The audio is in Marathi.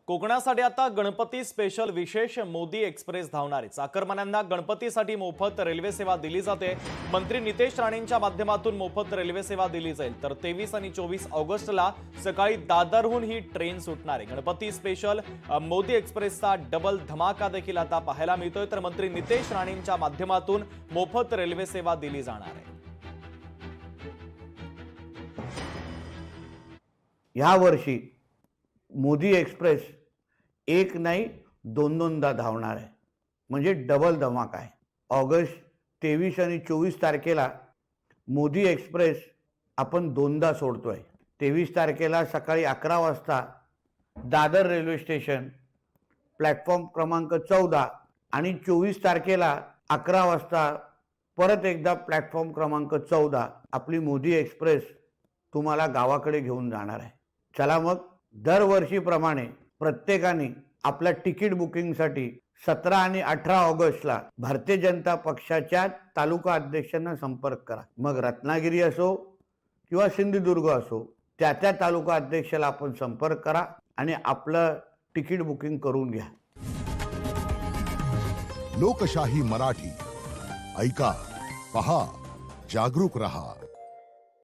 कोकणासाठी आता गणपती स्पेशल विशेष मोदी एक्सप्रेस धावणार आहे। चाकरमान्यांना गणपतीसाठी मोफत रेल्वे सेवा दिली जाते। मंत्री नितेश राणेंच्या माध्यमातून मोफत रेल्वे सेवा दिली जाईल। तर 23 आणि 24 ऑगस्टला सकाळी दादरहून ही ट्रेन सुटणार आहे। गणपती स्पेशल मोदी एक्सप्रेसचा डबल धमाका देखील आता पाहायला मिळतोय। तर मंत्री नितेश राणेंच्या माध्यमातून मोफत रेल्वे सेवा दिली जाणार आहे। या वर्षी मोदी एक्सप्रेस एक नाही दोनदा धावणार आहे, म्हणजे डबल धमाका आहे। ऑगस्ट 23 आणि 24 तारखेला मोदी एक्सप्रेस आपण दोनदा सोडतोय। 23 तारखेला सकाळी 11 वाजता दादर रेल्वे स्टेशन प्लॅटफॉर्म क्रमांक 14 आणि 24 तारखेला 11 वाजता परत एकदा प्लॅटफॉर्म क्रमांक 14 आपली मोदी एक्सप्रेस तुम्हाला गावाकडे घेऊन जाणार आहे। चला मग दरवर्षीप्रमाणे प्रत्येकाने आपल्या तिकीट बुकिंगसाठी 17 आणि 18 ऑगस्टला भारतीय जनता पक्षाच्या तालुका अध्यक्षांना संपर्क करा। मग रत्नागिरी असो किंवा सिंधुदुर्ग असो, त्या तालुका अध्यक्षाला आपण संपर्क करा आणि आपलं तिकीट बुकिंग करून घ्या। लोकशाही मराठी ऐका, पहा, जागरूक रहा।